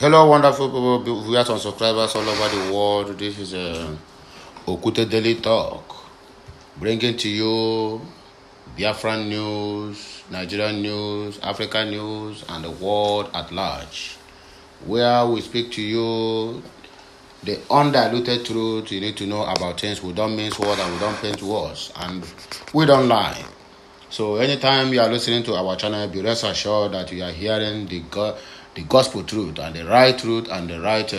Hello, wonderful people, viewers and subscribers all over the world. This is Okute Daily Talk, bringing to you Biafran news, Nigerian news, African news, and the world at large, where we speak to you the undiluted truth you need to know about things. We don't mince words and we don't paint words, and we don't lie. So anytime you are listening to our channel, be rest assured that you are hearing the gospel truth and the right truth and the right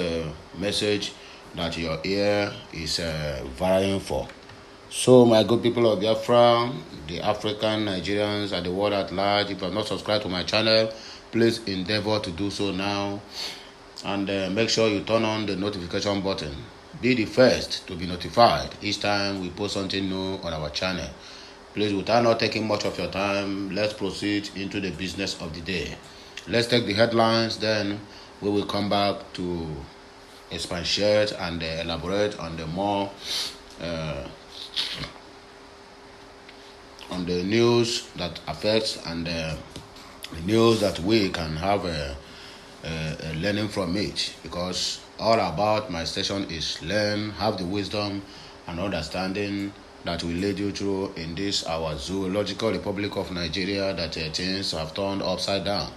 message that your ear is vying for. So my good people of Biafra, the African, Nigerians, and the world at large, if you have not subscribed to my channel, please endeavor to do so now. And make sure you turn on the notification button. Be the first to be notified each time we post something new on our channel. Please, without not taking much of your time, let's proceed into the business of the day. Let's take the headlines, then we will come back to expatiate and elaborate on the more on the news that affects and the news that we can have learning from it, because all about my station is learn, have the wisdom and understanding that will lead you through in this our zoological Republic of Nigeria that things have turned upside down.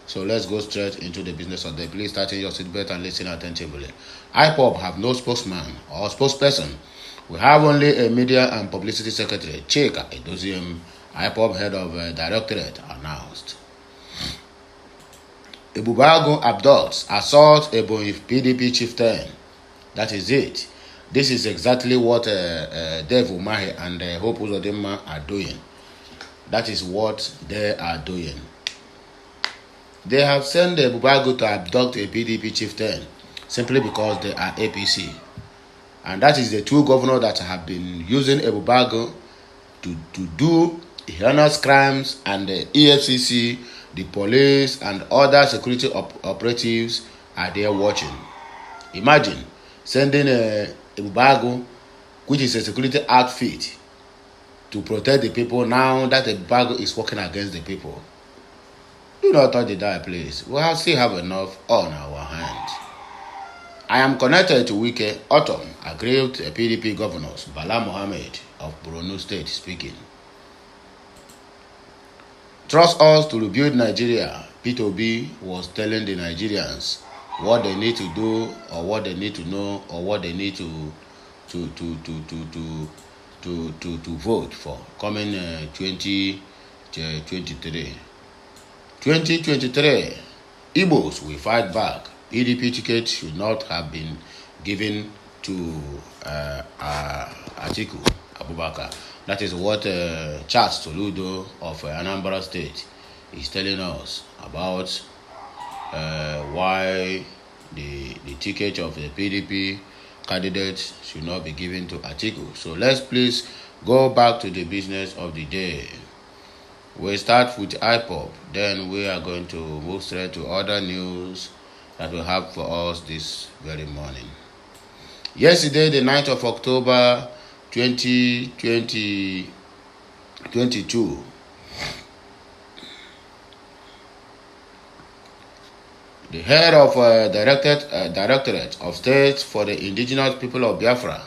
So let's go straight into the business of the day. Please tighten your seatbelt and listen attentively. Ipob have no spokesman or spokesperson. We have only a media and publicity secretary, Chika Edoziem, Ipob head of directorate, announced. Ibubago abducts, assaults Ebonyi PDP chieftain. That is it. This is exactly what Dave Umahi and Hope Uzodinma are doing. That is what they are doing. They have sent the Bubago to abduct a PDP chieftain simply because they are APC. And that is the two governors that have been using Bubago to do heinous crimes, and the EFCC, the police, and other security operatives are there watching. Imagine sending a Bubago, which is a security outfit, to protect the people. Now that the Bubago is working against the people. Do not touch the die, please. We still have enough on our hands. I am connected to Wike Autumn, aggrieved PDP governors, Bala Mohammed of Borno State speaking. Trust us to rebuild Nigeria. Peter Obi was telling the Nigerians what they need to do, or what they need to know, or what they need to vote for coming 2023. 2023, Igbos will fight back. PDP ticket should not have been given to Atiku Abubakar. That is what Charles Soludo of Anambra State is telling us about why the ticket of the PDP candidate should not be given to Atiku. So let's please go back to the business of the day. We start with Ipob, then we are going to move straight to other news that we have for us this very morning. Yesterday, the 9th of October 2022, the head of Directorate of State for the Indigenous People of Biafra,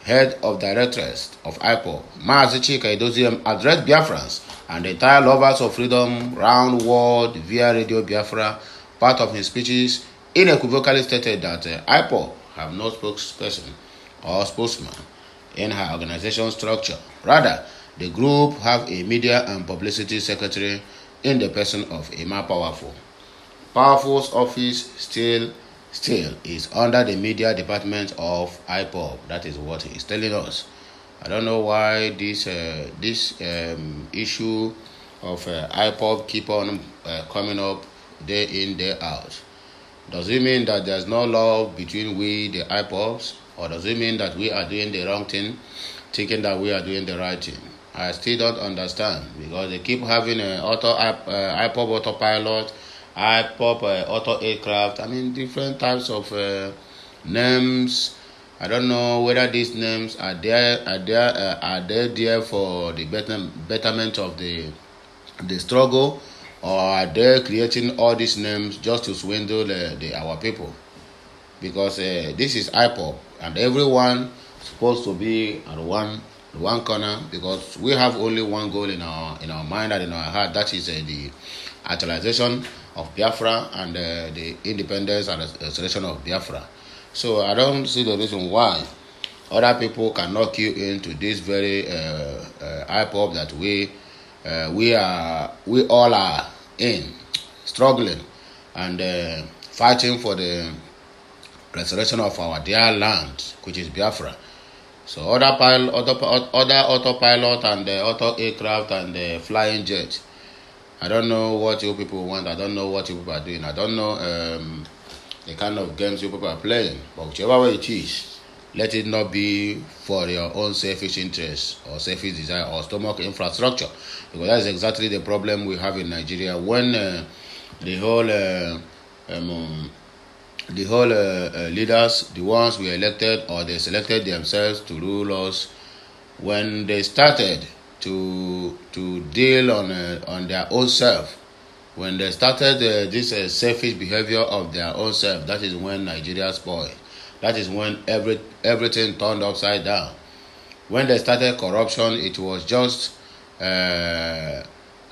head of Directorate of Ipob, Mazi Chika Edoziem, addressed Biafrans and the entire lovers of freedom round world via Radio Biafra. Part of his speeches unequivocally stated that Ipob have no spokesperson or spokesman in her organization structure. Rather, the group have a media and publicity secretary in the person of Emma Powerful. Powerful's office still is under the media department of Ipob. That is what he is telling us. I don't know why this issue of Ipob keep on coming up day in, day out. Does it mean that there's no love between we, the Ipobs, or does it mean that we are doing the wrong thing, thinking that we are doing the right thing? I still don't understand, because they keep having Ipob autopilot, Ipob auto aircraft. I mean, different types of names. I don't know whether these names are there for the betterment of the struggle, or are they creating all these names just to swindle our people? Because this is Ipob, and everyone supposed to be at one corner, because we have only one goal in our mind and in our heart. That is the actualization of Biafra and the independence and restoration of Biafra. So I don't see the reason why other people cannot queue into this very Ipob that we all are in, struggling and fighting for the restoration of our dear land, which is Biafra. So other autopilot and auto aircraft and flying jet. I don't know what you people want. I don't know what you people are doing. I don't know the kind of games you people are playing. But whichever way it is, let it not be for your own selfish interest or selfish desire or stomach infrastructure, because that is exactly the problem we have in Nigeria. When the whole leaders, the ones we elected or they selected themselves to rule us, when they started to deal on their own self, when they started this selfish behavior of their own self, that is when Nigeria spoiled. That is when everything turned upside down. When they started corruption, it was just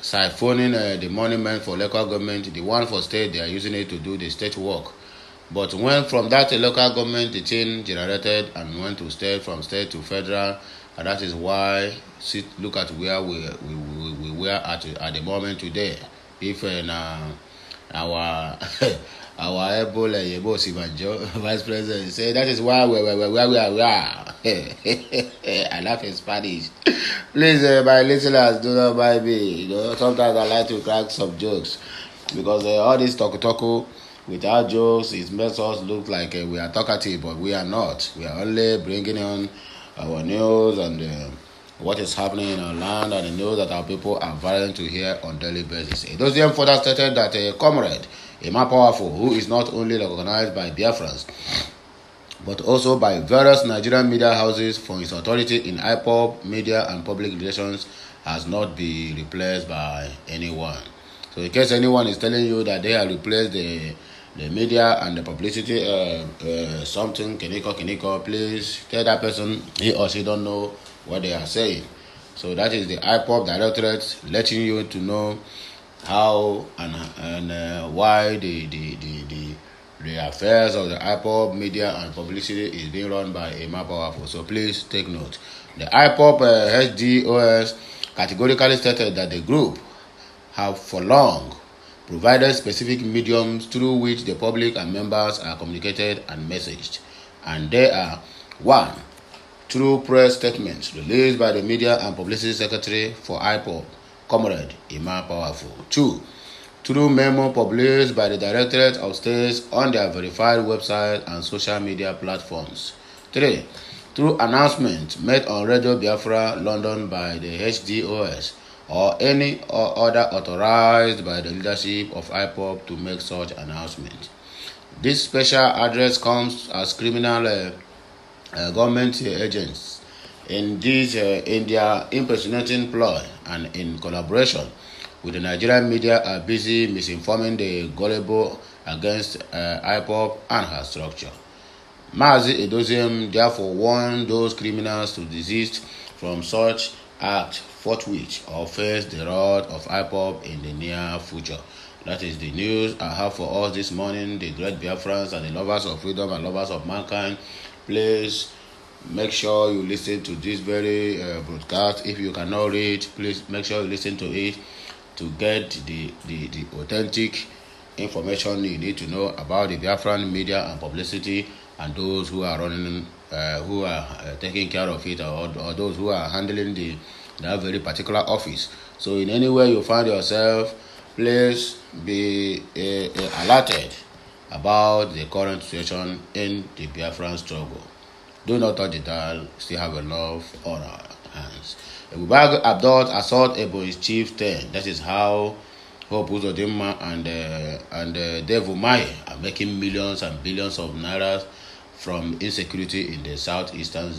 siphoning the money meant for local government. The one for state, they are using it to do the state work. But when from that local government, the thing generated and went to state, from state to federal, and that is why look at where we were at the moment today. If our Ebola Yebo Sibanjo, Vice President, say that is why where we are. I laugh in Spanish. Please, my listeners, do not mind me. Sometimes I like to crack some jokes, because all this talk without jokes, it makes us look like we are talkative, but we are not. We are only bringing on our news and what is happening in our land and the news that our people are violent to hear on daily basis. It does then further stated that a comrade, a man powerful, who is not only recognized by Biafrans, but also by various Nigerian media houses for his authority in Ipob, media and public relations, has not been replaced by anyone. So in case anyone is telling you that they have replaced the media and the publicity something kiniko, please tell that person he or she don't know what they are saying. So that is the Ipob Directorate letting you to know how and why the affairs of the Ipob media and publicity is being run by a man powerful. So please take note. The Ipob HDOS categorically stated that the group have for long provided specific mediums through which the public and members are communicated and messaged, and they are: 1. Through press statements released by the Media and Publicity Secretary for Ipob, Comrade Imam Powerful. 2. Through memo published by the Directorate of States on their verified website and social media platforms. 3. Through announcements made on Radio Biafra London by the HDOS or any other authorized by the leadership of Ipob to make such announcement. This special address comes as criminal government agents in their impersonating ploy and in collaboration with the Nigerian media are busy misinforming the gullible against Ipob and her structure. Mazi Edoziem therefore warned those criminals to desist from such act forthwith or face the wrath of Ipob in the near future. That is the news I have for us this morning, the great Biafrans and the lovers of freedom and lovers of mankind. Please make sure you listen to this very broadcast. If you cannot read, please make sure you listen to it to get the authentic information you need to know about the Biafran media and publicity and those who are running, who are taking care of it, or those who are handling that very particular office. So in any way you find yourself, please be alerted about the current situation in the Biafran struggle. Do not touch the dial, still have enough on our hands. Ebubag Abdul assault Ebony's chief 10. That is how Hope Uzodinma and Dev Umahi are making millions and billions of naira from insecurity in the southeastern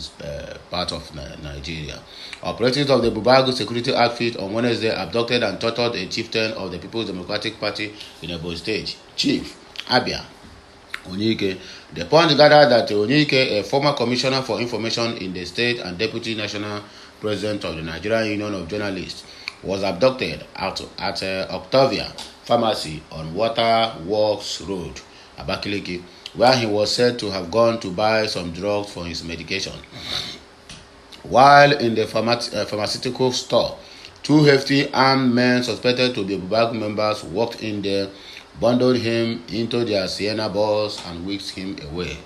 part of Nigeria. Operatives of the Bubagu security outfit on Wednesday abducted and tortured a chieftain of the People's Democratic Party in Ipob State, Chief Abia Onyike. The Punch gathered that Onyike, a former commissioner for information in the state and deputy national president of the Nigerian Union of Journalists, was abducted at Octavia Pharmacy on Waterworks Road, Abakaliki, where he was said to have gone to buy some drugs for his medication. While in the pharmaceutical store, two hefty armed men suspected to be Bubagu members walked in there, bundled him into their Sienna bus and whisked him away.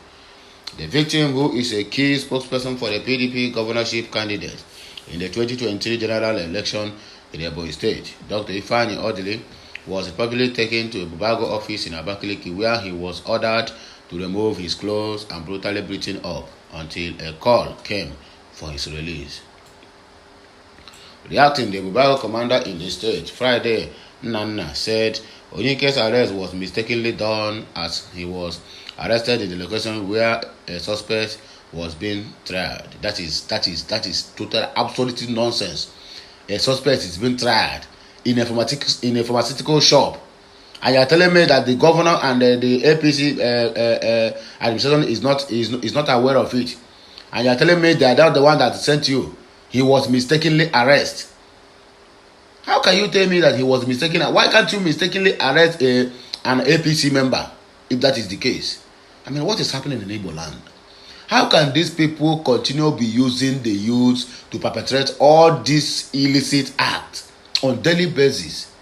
The victim, who is a key spokesperson for the PDP governorship candidate in the 2023 general election in Ipob State, Dr. Ifeanyi Odili, was reportedly taken to a Bubagu office in Abakaliki, where he was ordered to remove his clothes and brutally beaten up until a call came for his release. Reacting, the Bubagu commander in the state, Friday, Nana, said Onyike's arrest was mistakenly done as he was arrested in the location where a suspect was being tried. That is total absolute nonsense. A suspect is being tried in a pharmaceutical shop, and you are telling me that the governor and the APC administration is not aware of it, and you are telling me that the one that sent you, he was mistakenly arrested. How can you tell me that he was mistaken? Why can't you mistakenly arrest an APC member if that is the case? I mean, what is happening in Igbo land? How can these people continue be using the youth to perpetrate all these illicit acts on daily basis?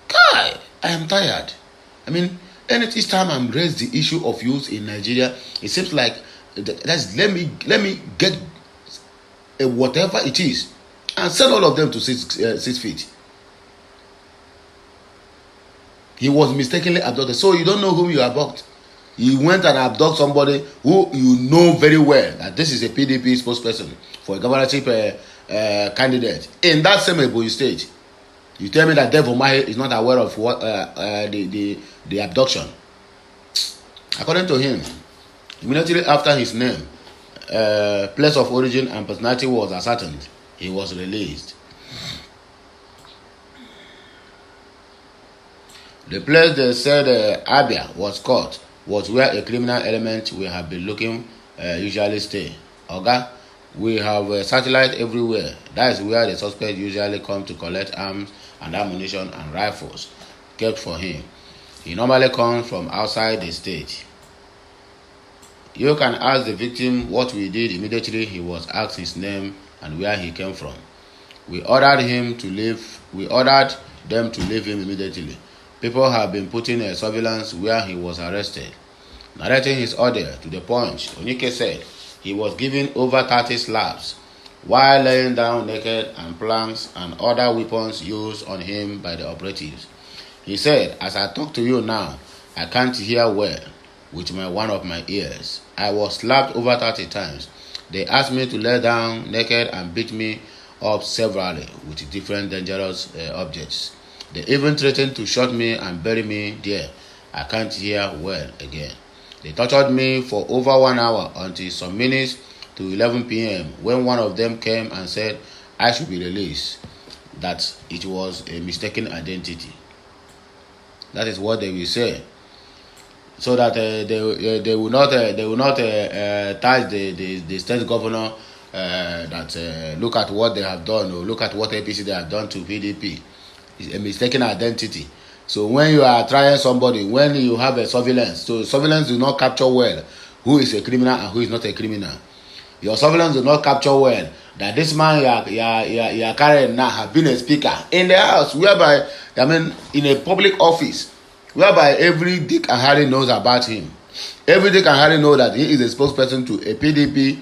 God, I am tired. I mean, each time I'm raised the issue of youth in Nigeria, it seems like let me get whatever it is and send all of them to 6 feet. He was mistakenly abducted. So you don't know whom you abduct. You went and abducted somebody who you know very well that this is a PDP spokesperson for a governorship candidate in that same Ipob state. You tell me that Dev Omahe is not aware of what the abduction. According to him, immediately after his name, place of origin and personality was ascertained, he was released. The place they said Abia was caught was where a criminal element we have been looking usually stay. Oga, we have satellite everywhere. That is where the suspect usually come to collect arms and ammunition and rifles kept for him. He normally comes from outside the state. You can ask the victim what we did immediately he was asked his name and where he came from. We ordered them to leave him immediately. People have been putting a surveillance where he was arrested. Narrating his order to the Punch, Onyike said he was given over 30 slaps while laying down naked and planks and other weapons used on him by the operatives. He said, as I talk to you now, I can't hear well with one of my ears. I was slapped over 30 times. They asked me to lay down naked and beat me up severally with different dangerous objects. They even threatened to shoot me and bury me there. I can't hear well again. They tortured me for over 1 hour until some minutes to 11 p.m. when one of them came and said I should be released, that it was a mistaken identity. That is what they will say, so that they will not touch the state governor that look at what they have done or look at what APC they have done to PDP. It's a mistaken identity. So when you are trying somebody, when you have a surveillance, so surveillance do not capture well who is a criminal and who is not a criminal. Your surveillance do not capture well that this man you are carrying now have been a speaker in the house, whereby, I mean, in a public office, whereby every Dick and Harry knows about him. Every Dick and Harry know that he is a spokesperson to a PDP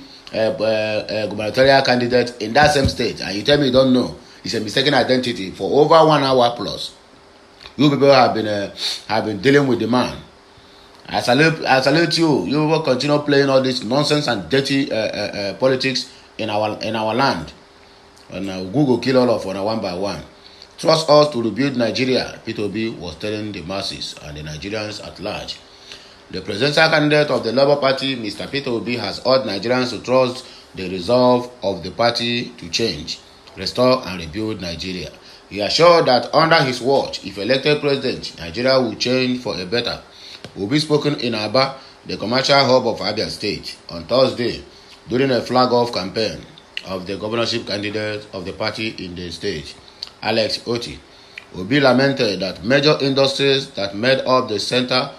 gubernatorial candidate in that same state, and you tell me you don't know. It's a mistaken identity for over 1 hour plus. You people have been dealing with the man. I salute you. You will continue playing all this nonsense and dirty politics in our land. And Google kill all of them one by one. Trust us to rebuild Nigeria, P2B was telling the masses and the Nigerians at large. The presidential candidate of the Labour Party, Mr. Peter Obi, has urged Nigerians to trust the resolve of the party to change, restore and rebuild Nigeria. He assured that under his watch, if elected president, Nigeria will change for a better. Obi spoken in Aba, the commercial hub of Abia State, on Thursday during a flag-off campaign of the governorship candidate of the party in the state, Alex Oti. Obi lamented that major industries that made up the center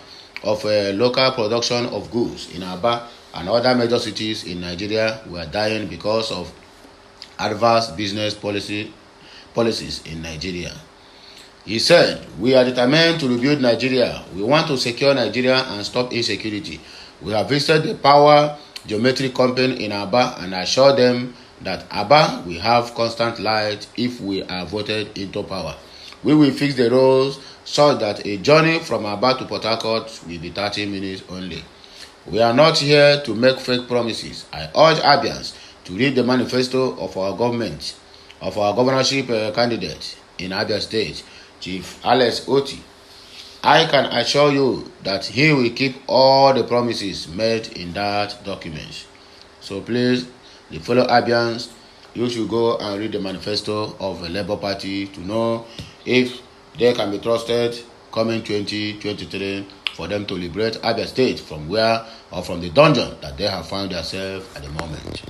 of local production of goods in Aba and other major cities in Nigeria were dying because of adverse business policies in Nigeria. He said, "We are determined to rebuild Nigeria. We want to secure Nigeria and stop insecurity. We have visited the power geometric company in Aba and assured them that Aba will have constant light if we are voted into power. We will fix the roads so that a journey from Aba to Port Harcourt will be 30 minutes only. We are not here to make fake promises. I urge Abians to read the manifesto of our government, of our governorship candidate in Abia State, Chief Alex Oti. I can assure you that he will keep all the promises made in that document. So please, the fellow Abians, you should go and read the manifesto of the Labour Party to know if they can be trusted coming 2023 for them to liberate Abia State from where or from the dungeon that they have found themselves at the moment."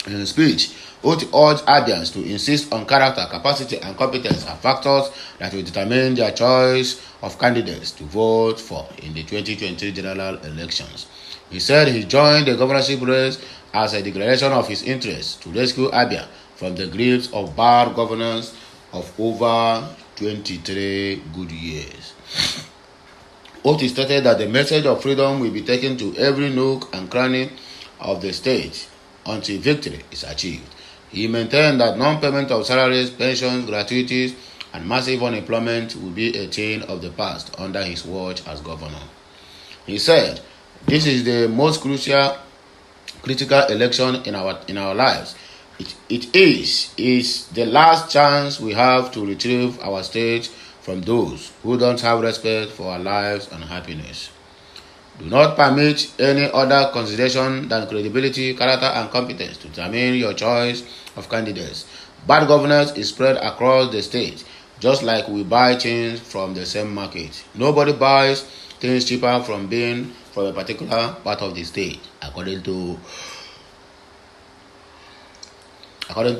In his speech, Oti urged Abians to insist on character, capacity, and competence as factors that will determine their choice of candidates to vote for in the 2023 general elections. He said he joined the governorship race as a declaration of his interest to rescue Abia from the grips of bad governance of over 23 good years. Oti stated that the message of freedom will be taken to every nook and cranny of the state until victory is achieved. He maintained that non-payment of salaries, pensions, gratuities, and massive unemployment will be a thing of the past under his watch as governor. He said, "This is the most critical election in our lives. It is the last chance we have to retrieve our state from those who don't have respect for our lives and happiness. Do not permit any other consideration than credibility, character, and competence to determine your choice of candidates. Bad governance is spread across the state, just like we buy things from the same market. Nobody buys things cheaper from a particular part of the state," according to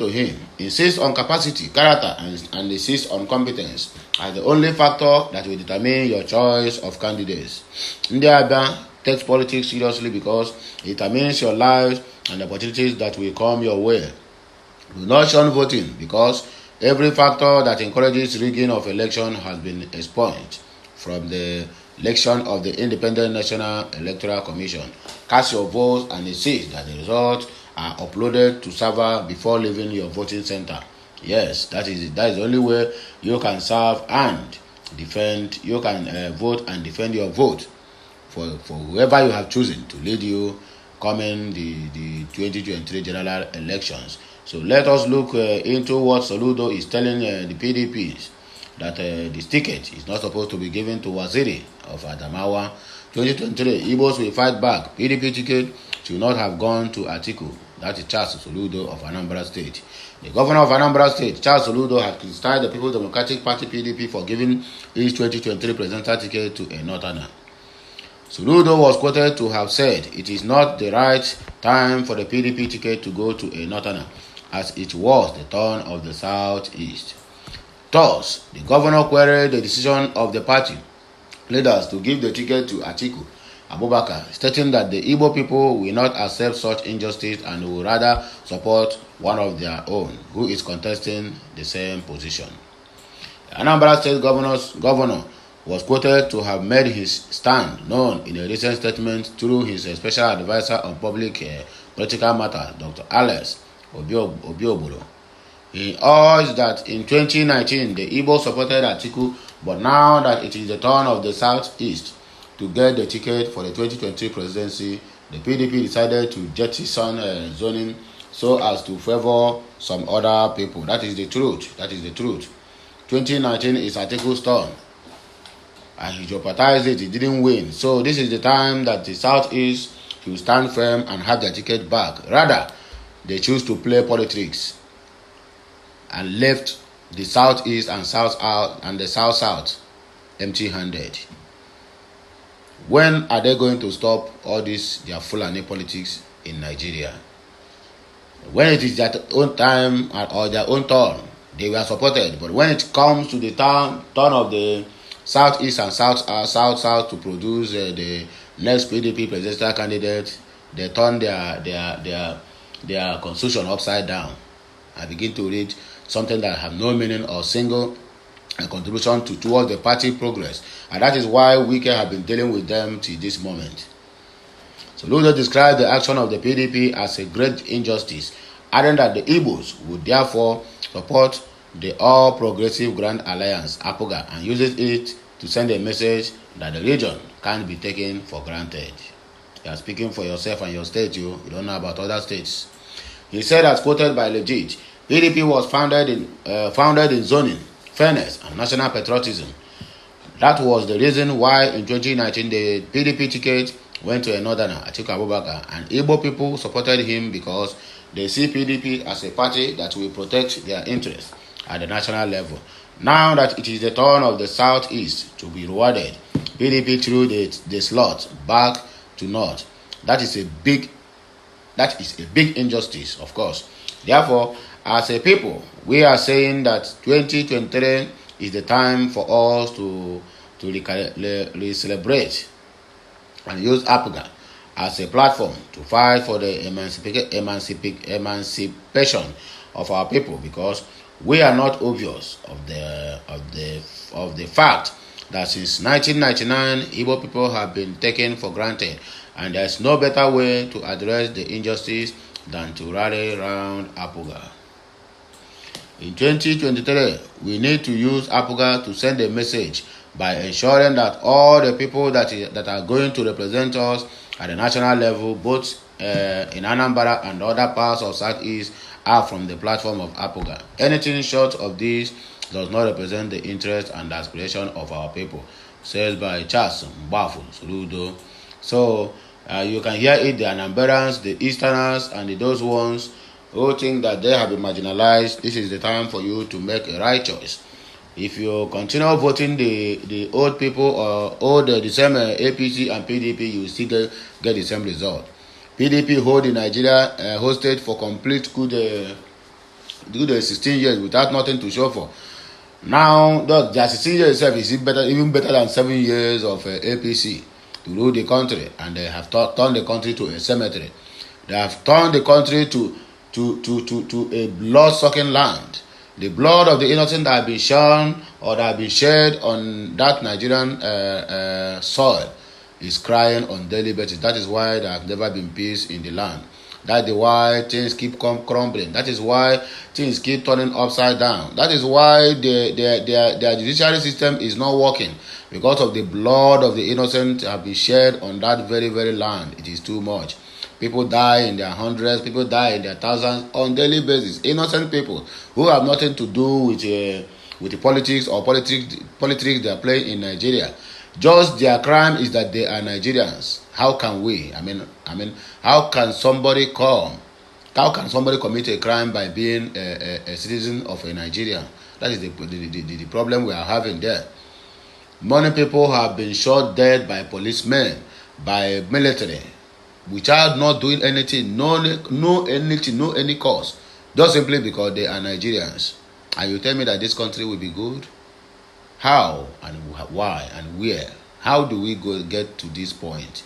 him. Insist on capacity, character, and insist on competence as the only factor that will determine your choice of candidates. Ndiaba takes politics seriously because it determines your lives and the opportunities that will come your way. Do not shun voting because every factor that encourages rigging of election has been expunged from the election of the Independent National Electoral Commission. Cast your votes and insist that the results are uploaded to server before leaving your voting center. Yes, that is the only way you can serve and defend. You can vote and defend your vote for whoever you have chosen to lead you coming the 2023 general elections. So let us look into what Soludo is telling the PDPs, that this ticket is not supposed to be given to Waziri of Adamawa. 2023, Igbos will fight back. PDP ticket should not have gone to Atiku. That is Charles Soludo of Anambra State. The governor of Anambra State, Charles Soludo, had criticized the People's Democratic Party PDP for giving his 2023 presidential ticket to a Northerner. Soludo was quoted to have said it is not the right time for the PDP ticket to go to a Northerner, as it was the turn of the Southeast. Thus, the governor queried the decision of the party leaders to give the ticket to Atiku Abubakar, stating that the Igbo people will not accept such injustice and will rather support one of their own who is contesting the same position. The Anambra State governor was quoted to have made his stand known in a recent statement through his special advisor on public political matters, Dr. Alex Obioboro. He urged that in 2019 the Igbo supported Atiku, but now that it is the turn of the Southeast to get the ticket for the 2023 presidency, the PDP decided to jettison zoning so as to favor some other people. That is the truth. 2019 is Atiku's turn. and he jeopardized it. He didn't win. So this is the time that the Southeast should stand firm and have their ticket back. Rather, they choose to play politics and left the Southeast and South-Out and the South-South empty-handed. When are they going to stop all this their Fulani politics in Nigeria? When it is their own time or their own turn, they were supported. But when it comes to the turn of the Southeast and South to produce the next PDP presidential candidate, they turn their constitution upside down and begin to read something that have no meaning or single contribution towards the party progress. And that is why Wike have been dealing with them till this moment. So Ludo described the action of the PDP as a great injustice, adding that the Igbos would therefore support the All Progressive Grand Alliance, APOGA, and uses it to send a message that the region can't be taken for granted. You are speaking for yourself and your state, you don't know about other states. He said, as quoted by Legit, PDP was founded in zoning, fairness, and national patriotism. That was the reason why in 2019 the PDP ticket went to a northerner, Atiku Abubakar, and Igbo people supported him because they see PDP as a party that will protect their interests at the national level. Now that it is the turn of the Southeast to be rewarded, PDP threw the slot back to North. That is a big injustice, of course. Therefore, as a people, we are saying that 2023 is the time for us to celebrate and use APGA as a platform to fight for the emancipation of our people, because we are not obvious of the fact that since 1999 Igbo people have been taken for granted, and there is no better way to address the injustice than to rally around APOGA. In 2023, we need to use APOGA to send a message by ensuring that all the people that are going to represent us at the national level, both in Anambra and other parts of Southeast, are from the platform of APOGA. Anything short of this does not represent the interest and aspiration of our people, says by Charles Mbafu Soludo. So you can hear it, the Anamberans, the Easterners, and those ones who think that they have been marginalized. This is the time for you to make a right choice. If you continue voting the old people or the same APC and PDP, you will still get the same result. PDP hold in Nigeria hosted for complete good 16 years without nothing to show for. Now, their 16 years itself is even better than 7 years of APC to rule the country, and they have turned the country to a cemetery. They have turned the country to a blood-sucking land. The blood of the innocent that have been shown or that have been shed on that Nigerian soil is crying on daily basis. That is why there have never been peace in the land. That is why things keep crumbling. That is why things keep turning upside down. That is why their judiciary system is not working, because of the blood of the innocent have been shed on that very, very land. It is too much. People die in their hundreds, people die in their thousands on daily basis. Innocent people who have nothing to do with the politics or politics they are playing in Nigeria. Just their crime is that they are Nigerians. How can we? How can somebody commit a crime by being a citizen of a Nigeria? That is the problem we are having there. Many people have been shot dead by policemen, by military, without not doing anything, no any cause, just simply because they are Nigerians. And you tell me that this country will be good? How and why and where? How do we get to this point?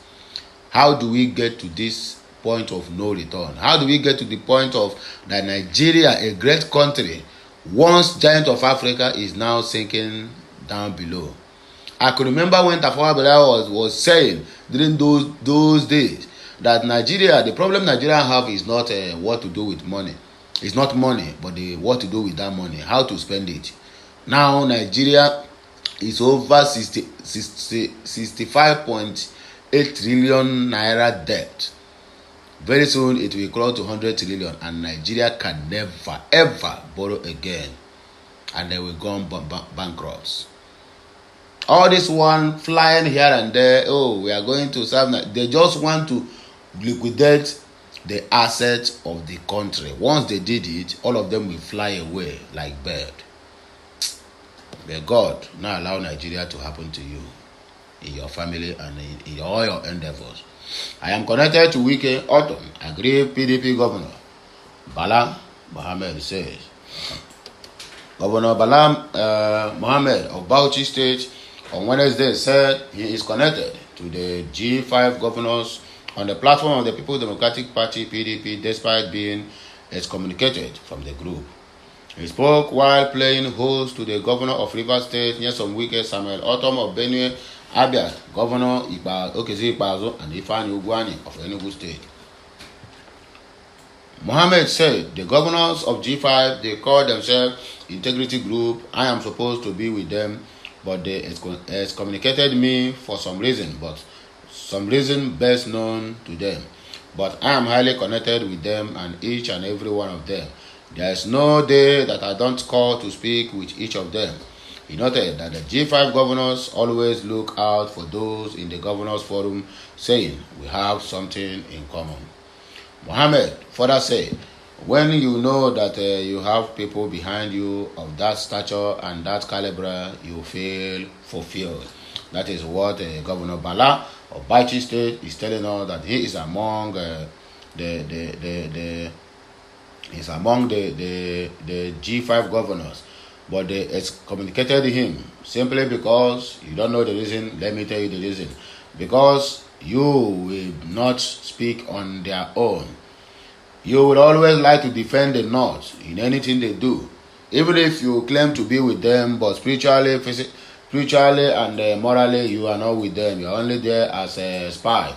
How do we get to this point of no return? How do we get to the point of that Nigeria, a great country, once giant of Africa, is now sinking down below? I could remember when Tafawa Balewa was saying during those days that Nigeria, the problem Nigeria have is not what to do with money. It's not money, but what to do with that money, how to spend it. Now Nigeria is over 65.8 trillion naira debt. Very soon it will crawl to 100 trillion, and Nigeria can never ever borrow again, and they will go bankrupt. All this one flying here and there, oh, we are going to serve. They just want to liquidate the assets of the country. Once they did it, all of them will fly away like bird. May God not allow Nigeria to happen to you, in your family, and in all your endeavors. I am connected to Wike Autumn, aggrieved PDP Governor Bala Mohammed says. Governor Bala Mohammed of Bauchi State on Wednesday said he is connected to the G5 governors on the platform of the People's Democratic Party PDP despite being excommunicated from the group. He spoke while playing host to the governor of Rivers State, Nyesom Wike, Samuel Autumn of Benue, Abia, Governor Okezi Ikpeazu, and Ifeanyi Ugwuanyi of Enugu State. Mohammed said the governors of G5, they call themselves Integrity Group. I am supposed to be with them, but they excommunicated me for some reason best known to them. But I am highly connected with them and each and every one of them. There is no day that I don't call to speak with each of them. He noted that the G5 governors always look out for those in the governors forum, saying we have something in common. Mohammed further said, when you know that you have people behind you of that stature and that caliber, you feel fulfilled. That is what Governor Bala of Bauchi State is telling us, that he is among the G5 governors, but they excommunicated him simply because you don't know the reason. Let me tell you the reason. Because you will not speak on their own. You will always like to defend the North in anything they do, even if you claim to be with them, but spiritually and morally you are not with them. You are only there as a spy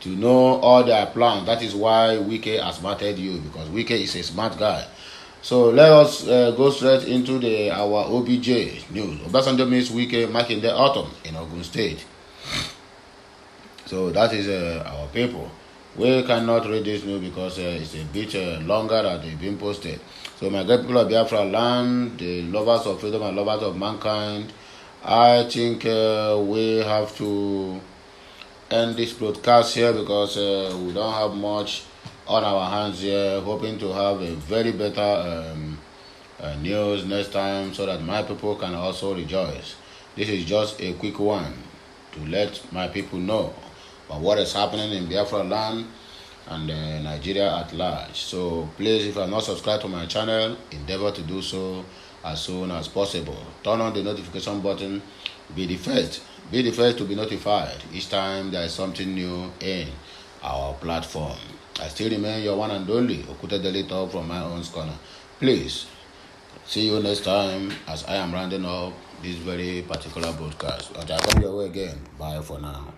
to know all their plans. That is why Wike has smarted you, because Wike is a smart guy. So let us go straight into our OBJ news. Obasanjo meets Wike marking the autumn in Ogun State. So that is our people. We cannot read this news because it's a bit longer than it's been posted. So my great people of Biafra land, the lovers of freedom and lovers of mankind, I think we have to end this broadcast here because we don't have much on our hands here. Hoping to have a very better news next time so that my people can also rejoice. This is just a quick one to let my people know about what is happening in Biafra land and Nigeria at large. So please, if you are not subscribed to my channel, endeavor to do so as soon as possible. Turn on the notification button. Be the first to be notified each time there is something new in our platform. I still remain your one and only Okute Daily Talk from my own corner. Please see you next time as I am rounding up this very particular broadcast. Until I come your way again, bye for now.